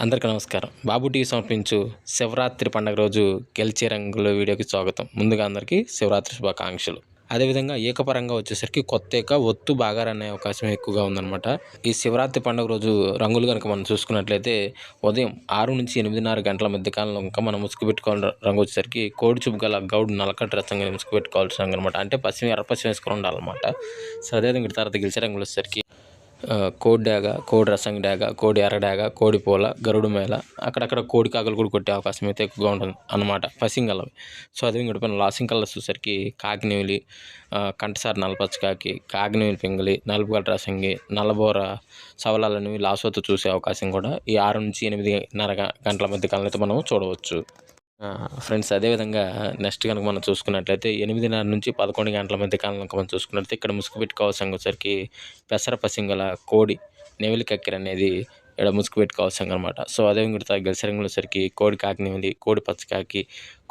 అందరికీ నమస్కారం. బాబు టీవీ సమర్పించు శివరాత్రి పండుగ రోజు గెలిచే రంగుల వీడియోకి స్వాగతం. ముందుగా అందరికీ శివరాత్రి శుభాకాంక్షలు. అదేవిధంగా ఏకపరంగా వచ్చేసరికి కొత్త ఏక ఒత్తు బాగా రన్ అయ్యే అవకాశం ఎక్కువగా ఉందన్నమాట. ఈ శివరాత్రి పండుగ రోజు రంగులు కనుక మనం చూసుకున్నట్లయితే ఉదయం 6-8:30 గంటల మధ్య కాలంలో ఇంకా మనం ముసుగు పెట్టుకోవాలి. రంగు వచ్చేసరికి కోడి చూపు గల గౌడు నలకట్టు రసంగా ముసుగు పెట్టుకోవాల్సిన రంగు అనమాట. అంటే పశ్చిమ ఎర్ర పశ్చిమ వేసుకొని ఉండాలన్నమాట. సో అదేవిధంగా తర్వాత గెలిచే రంగులు వచ్చేసరికి కోడి డాగ, కోడి రసంగి డాగ, కోడి ఎర్ర డాగ, కోడి పూల, గరుడు మేళ, అక్కడక్కడ కోడి కాకులు కూడా కొట్టే అవకాశం అయితే ఎక్కువగా ఉంటుంది అన్నమాట పసింగలవి. సో అదే విడిపోయిన లాసింగ్ కలర్స్ వచ్చేసరికి కాకినేవిలి, కంటసారి నల్లపచ్చ కాకి, కాకినేవిలి పింగళి, నలుపు గల రసంగి, నల్లబోర సవలాలనేవి లాసోతో చూసే అవకాశం కూడా ఈ 6-8:30 గంటల మధ్య కాలంలో అయితే మనం చూడవచ్చు. ఫ్రెండ్స్ అదేవిధంగా నెక్స్ట్ కనుక మనం చూసుకున్నట్లయితే 8:30-11 గంటల మధ్య కాలంలో మనం చూసుకున్నట్లయితే ఇక్కడ ముసుగు పెట్టుకోవాల్సిన వచ్చరికి పెసర పసింగల కోడి నెవిలి కక్కెర అనేది ఇక్కడ ముసుగు పెట్టుకోవాల్సిన అనమాట. సో అదేవిధంగా గెలిసరంగులు వచ్చరికి కోడి కాకి నెవిలి, కోడి పచ్చకాకి,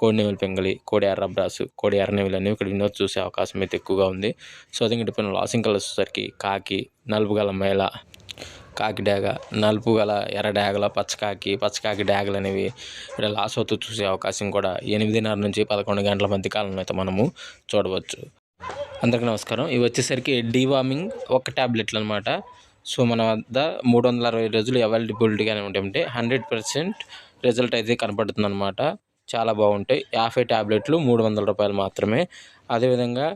కోడి నెవిలి పెంగలి, కోడి ఎర్రబ్రాసు, కోడి ఎర్ర నెవిలి అనేవి ఇక్కడ వినోద్ చూసే అవకాశం అయితే ఎక్కువగా ఉంది. సో అదేవిధంగా లాసింగ్ కలర్స్ వచ్చరికి కాకి, నలుపు గల మేళ, కాకి డాగ, నలుపు గల ఎర్ర డాగల, పచ్చకాకి డాగలు అనేవి ఇక్కడ లాస్ అవుతూ చూసే అవకాశం కూడా 8:30-11 గంటల మధ్య కాలంలో అయితే మనము చూడవచ్చు. అందరికీ నమస్కారం. ఇవి వచ్చేసరికి డీవార్మింగ్ ఒక ట్యాబ్లెట్లు అనమాట. సో మన వద్ద 360 రోజులు అవైలబిలిటీగానే ఉంటాయంటే 100% రిజల్ట్ అయితే కనపడుతుంది అనమాట. చాలా బాగుంటాయి. 50 ట్యాబ్లెట్లు $300 మాత్రమే. అదేవిధంగా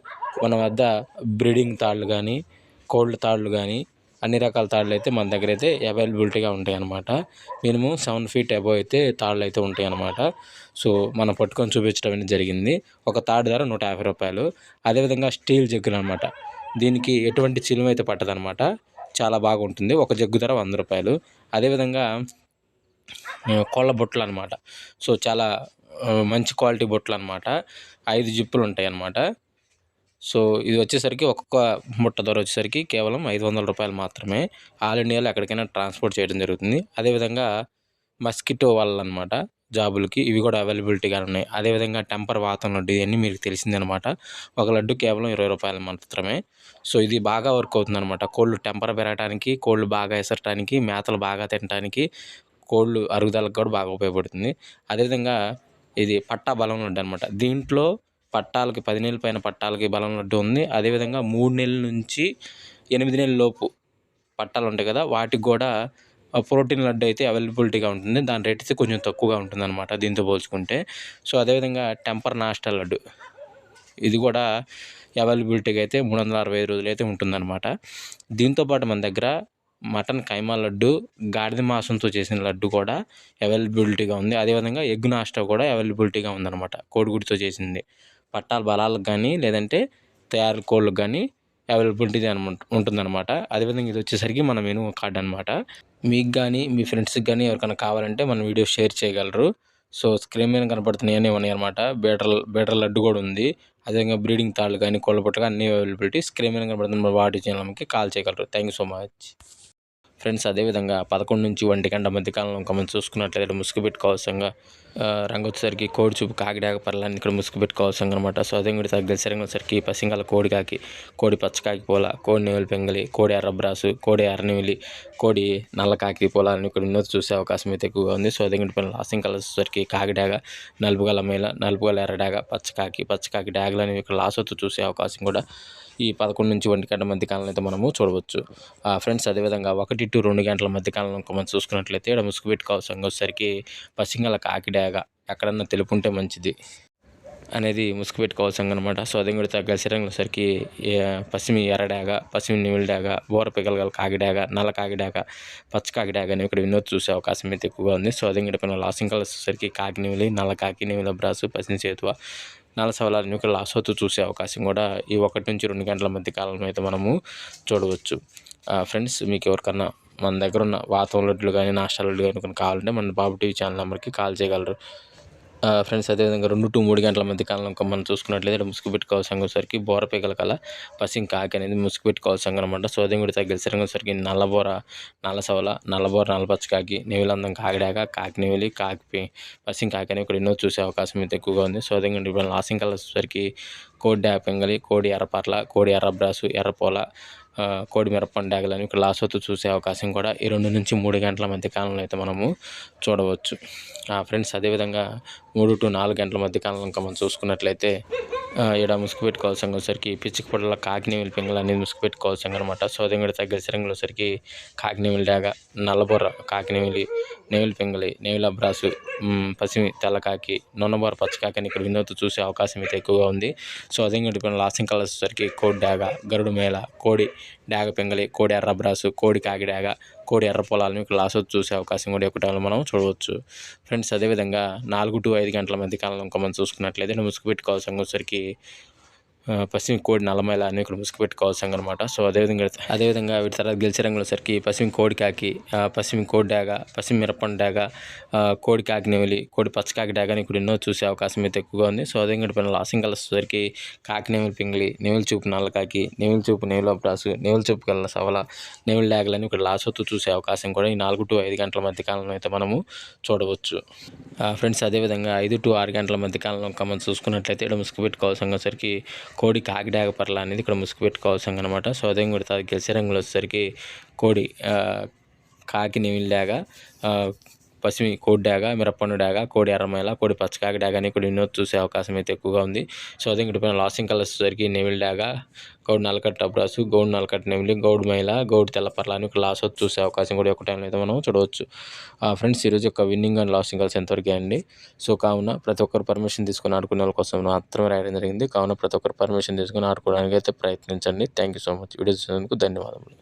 మన వద్ద బ్రీడింగ్ తాళ్ళు కానీ, కోల్డ్ తాళ్ళు కానీ, అన్ని రకాల తాళ్ళు అయితే మన దగ్గర అయితే అవైలబిలిటీగా ఉంటాయి అన్నమాట. మినిమం 7 feet అబోవ్ అయితే తాళ్ళు అయితే ఉంటాయి అన్నమాట. సో మనం పట్టుకొని చూపించడం అనేది జరిగింది. ఒక తాడు ధర $150. అదేవిధంగా స్టీల్ జగ్గులు అనమాట. దీనికి ఎటువంటి చిలుము అయితే పట్టదనమాట. చాలా బాగుంటుంది. ఒక జగ్గు ధర $100. అదేవిధంగా కోళ్ళ బొట్టలు అనమాట. సో చాలా మంచి క్వాలిటీ బొట్టలు అనమాట. 5 జిప్పులు ఉంటాయి అన్నమాట. సో ఇది వచ్చేసరికి ఒక్కొక్క బుట్ట ధర వచ్చేసరికి కేవలం $500 మాత్రమే. ఆల్ ఇండియాలో ఎక్కడికైనా ట్రాన్స్పోర్ట్ చేయడం జరుగుతుంది. అదేవిధంగా మస్కిటో వలలు అనమాట జాబులకి, ఇవి కూడా అవైలబిలిటీగా ఉన్నాయి. అదేవిధంగా టెంపర్ వాతం లడ్డు, ఇవన్నీ మీకు తెలిసిందనమాట. ఒక లడ్డు కేవలం $20 మాత్రమే. సో ఇది బాగా వర్క్ అవుతుంది అనమాట. కోళ్ళు టెంపర్ పెరగడానికి, కోళ్ళు బాగా ఎసరటానికి, మేతలు బాగా తినడానికి, కోళ్ళు అరుగుదలకు కూడా బాగా ఉపయోగపడుతుంది. అదేవిధంగా ఇది పట్టా బలం లడ్డు అనమాట. దీంట్లో పట్టాలకి 10 నెలల పైన పట్టాలకి బలం లడ్డు ఉంది. అదేవిధంగా 3 నెలల నుంచి 8 నెలల లోపు పట్టాలు ఉంటాయి కదా, వాటికి కూడా ప్రోటీన్ లడ్డు అయితే అవైలబిలిటీగా ఉంటుంది. దాని రేట్ అయితే కొంచెం తక్కువగా ఉంటుంది అనమాట దీంతో పోల్చుకుంటే. సో అదేవిధంగా టెంపర్ నాస్టా లడ్డు, ఇది కూడా అవైలబిలిటీగా అయితే 365 రోజులు అయితే ఉంటుందన్నమాట. దీంతోపాటు మన దగ్గర మటన్ కైమా లడ్డు, గాడిద మాంసంతో చేసిన లడ్డు కూడా అవైలబిలిటీగా ఉంది. అదేవిధంగా ఎగ్ నాస్టా కూడా అవైలబిలిటీగా ఉందన్నమాట. కోడిగుడితో చేసింది పట్టాల బలాలకు కానీ, లేదంటే తయారు కోళ్ళకు కానీ అవైలబిలిటీ ఉంటుందన్నమాట. అదేవిధంగా ఇది వచ్చేసరికి మన మెనూ కార్డ్ అనమాట. మీకు కానీ మీ ఫ్రెండ్స్కి కానీ ఎవరికైనా కావాలంటే మన వీడియో షేర్ చేయగలరు. సో స్క్రీన్ మీద కనపడుతున్నాయని ఉన్నాయి అనమాట. బీటర్ లడ్డు కూడా ఉంది. అదేవిధంగా బ్రీడింగ్ తాళ్ళు కానీ, కోళ్ళ పుట్ట అన్ని అవైలబిలిటీ స్క్రీన్ మీద కనపడుతున్న వాటి ఛానల్కి కాల్ చేయగలరు. Thank you so much friends. అదేవిధంగా 11-1 గంట మధ్య కాలంలో ఇంకా మనం చూసుకున్నట్లయితే ముసుగు పెట్టుకోవాల్సింగా రంగు వచ్చేసరికి కోడి చూపు కాకిడాక పర్లాన్ని ఇక్కడ ముసుగు పెట్టుకోవాల్సింగా అనమాట. సో అదే కూడా గెలిసరంగా వచ్చేసరికి పసింగల కోడి కాకి, కోడి పచ్చకాకి పూల, కోడి నెవిలి పెంగలి, కోడి ఎర్రబ్రాసు, కోడి ఎర్రనెవిలి, కోడి నల్ల కాకి పూల అని ఇక్కడ వినోద్ చూసే అవకాశం అయితే ఎక్కువగా ఉంది. సో అదే కూడా లాసింగ్ కలర్స్ వచ్చేసరికి కాకిడాగ, నలుపు గల మేల, నలుపు గల ఎర్రడాగ, పచ్చకాకి డాగలు అనేవి ఇక్కడ లాసోతో చూసే అవకాశం కూడా ఈ 11-1 గంట మధ్య కాలంలో అయితే మనము చూడవచ్చు. ఫ్రెండ్స్ అదేవిధంగా 1-2 గంటల మధ్య కాలంలో మనం చూసుకున్నట్లయితే ఇక్కడ ముసుగు పెట్టుకోవాల్సిన వచ్చేసరికి పసింగల కాకిడాగ, ఎక్కడన్నా తెలుపు ఉంటే మంచిది అనేది ముసుగు పెట్టుకోవాల్సింది అనమాట. సో అదే కూడా గలిసరంగా వచ్చేసరికి పసిమి ఎర్రడాగ, పసిమి నెమిలి డాగ, బోర పిగలగల కాకిడాగ, నల్ల కాకిడాగ, పచ్చకాకిడాగ అనేవి ఇక్కడ వినోద్ చూసే అవకాశం అయితే ఎక్కువగా ఉంది. సో అదే కూడా లాసింగ్ కలర్స్ వచ్చేసరికి కాకి నెమిలి, నల్ల కాకి, నెమిలి బ్రాసు, పసిమి చేతువ, నల్ల సవలాలని ఇక్కడ లాస్ అవుతూ చూసే అవకాశం కూడా ఈ 1-2 గంటల మధ్య కాలంలో అయితే మనము చూడవచ్చు. ఫ్రెండ్స్ మీకు ఎవరికన్నా మన దగ్గర ఉన్న వాతం లడ్లు కానీ, నాస్టా లడ్లు కానీ కావాలంటే మన బాబు టీవీ ఛానల్ నెంబర్కి కాల్ చేయగలరు. ఫ్రెండ్స్ అదేవిధంగా 2-3 గంటల మధ్య కాలంలో మనం చూసుకున్నట్లయితే ముసుగు పెట్టుకోవాల్సిన వచ్చరికి బోర పీకల కల పసింగ్ కాకి అనేది ముసుగు పెట్టుకోవాల్సిన అనమాట. సో అదే కూడా గెలిసరంగా వచ్చరికి నల్లబోర, నల్ల సవల, నల్లబోర, నల్లపచ్చ కాకి, నెవిలందం కాకిడాక, కాకి నెవిలి, పసింగ్ కాకి అనేవి ఇక్కడ ఎన్నో చూసే అవకాశం అయితే ఎక్కువగా ఉంది. సో అదే ఇప్పుడు లాసింగ్ కలర్స్ వచ్చరికి కోడి డాగ పెంగలి, కోడి ఎర్రపర్ల, కోడి ఎర్రబ్రాసు, ఎర్రపోల, కోడి మిరప్పండు డాగలని ఇక్కడ లాసోతో చూసే అవకాశం కూడా ఈ 2 నుంచి 3 గంటల మధ్య కాలంలో అయితే మనము చూడవచ్చు. ఫ్రెండ్స్ అదేవిధంగా 3 to 4 గంటల మధ్య కాలంలో ఇంకా మనం చూసుకున్నట్లయితే ఈడ ముసుగు పెట్టుకోవాల్సిన వచ్చేసరికి పిచ్చిక పొడల కాకినేమిలి పింగళ అనేది ముసుగు పెట్టుకోవాల్సింది అనమాట. సో అదే కూడా తగ్గ సిరంగులు వచ్చరికి కాకినేమిలి డాగ, నల్లబొర్ర కాకినేమిలి, నేవిలి పింగళి, నేవిలి అబ్రాసు, పసిమి తెల్లకాకి, నొన్నబొర్ర పచ్చకాకి అని ఇక్కడ వినోద్ చూసే అవకాశం అయితే ఎక్కువగా ఉంది. సో అదే కూడా లాస్టింగ్ కలర్స్ వచ్చరికి కోడి డాగ, గరుడు మేళ, కోడి డాగ పింగళి, కోడి ఎర్ర అబ్రాసు, కోడి కాకి డాగ, కోడి ఎర్ర పొలాలను ఇక్కడ లాస్ చూసే అవకాశం కూడా ఎక్కువ టైంలో మనం చూడవచ్చు. ఫ్రెండ్స్ అదేవిధంగా 4 to 5 గంటల మధ్య కాలంలో ఇంకా మనం చూసుకున్నట్లయితే ముసుగు పెట్టుకోవాల్సిన వచ్చరికి పశ్చిమ కోడి నల్లమైల అని ఇక్కడ ముసుగు పెట్టుకోవాల్సింది అనమాట. సో అదేవిధంగా వీటి తర్వాత గెలిచే రంగులు వచ్చరికి పశ్చిమ కోడి కాకి, పశ్చిమ కోడి డాగ, పశ్చిమ మిరపండు డాగ, కోడి కాకి నెమిలి, కోడి పచ్చకాకి డాగ అని ఇక్కడ ఎన్నో చూసే అవకాశం అయితే ఎక్కువగా ఉంది. సో అదే పైన లాసింగ్ కలర్స్ వచ్చరికి కాకి నెమిలి పింగిలి, నెమిలి చూపు నల్లకాకి, నెమిలి చూపు నెమిలి అబ్రాసు, నెమిలి చూపు కల్ల సవల, నెమిలి డాగలని ఇక్కడ లాసొత్తు చూసే అవకాశం కూడా ఈ 4 to 5 గంటల మధ్య కాలంలో అయితే మనము చూడవచ్చు. ఫ్రెండ్స్ అదేవిధంగా 5 to 6 గంటల మధ్య కాలంలో ఇంకా మనం చూసుకున్నట్లయితే ఇక్కడ ముసుగు పెట్టుకోవాల్సిన వచ్చరికి కోడి కాకి డాగ పర్ల అనేది ఇక్కడ ముసుగు పెట్టుకోవాల్సింది అనమాట. సో అదే కూడా గెలిచే రంగులు వచ్చేసరికి కోడి కాకి నెమిలి డాగ, పసిమి కోడి డాగ, మిరప్పండు డాగ, కోడి ఎర్రమైల, కోడి పచ్చకాకి డాగ అని ఇక్కడ వినోద్ చూసే అవకాశం అయితే ఎక్కువగా ఉంది. సో అదే ఇక్కడ పైన లాసింగ్ కలర్స్ వచ్చేసరికి నెమిలి డాగ, గౌడు నల్లకట్టు అబ్రాసు, గౌడు నల్లకట్టు నెమిలి, గౌడు మైల, గౌడు తెల్లపర్ల అని ఇక్కడ లాస్ చూసే అవకాశం కూడా ఒక టైంలో అయితే మనం చూడవచ్చు. ఫ్రెండ్స్ ఈరోజు యొక్క విన్నింగ్ అండ్ లాసింగ్ కల్స్ ఎంతవరకు అండి. సో కావున ప్రతి ఒక్కరు పర్మిషన్ తీసుకుని ఆడుకునే వాళ్ళ కోసం మాత్రమే రాయడం జరిగింది. కావున ప్రతి ఒక్కరు పర్మిషన్ తీసుకుని ఆడుకోవడానికి అయితే ప్రయత్నించండి. Thank you so much. Video చూసినందుకు ధన్యవాదములు.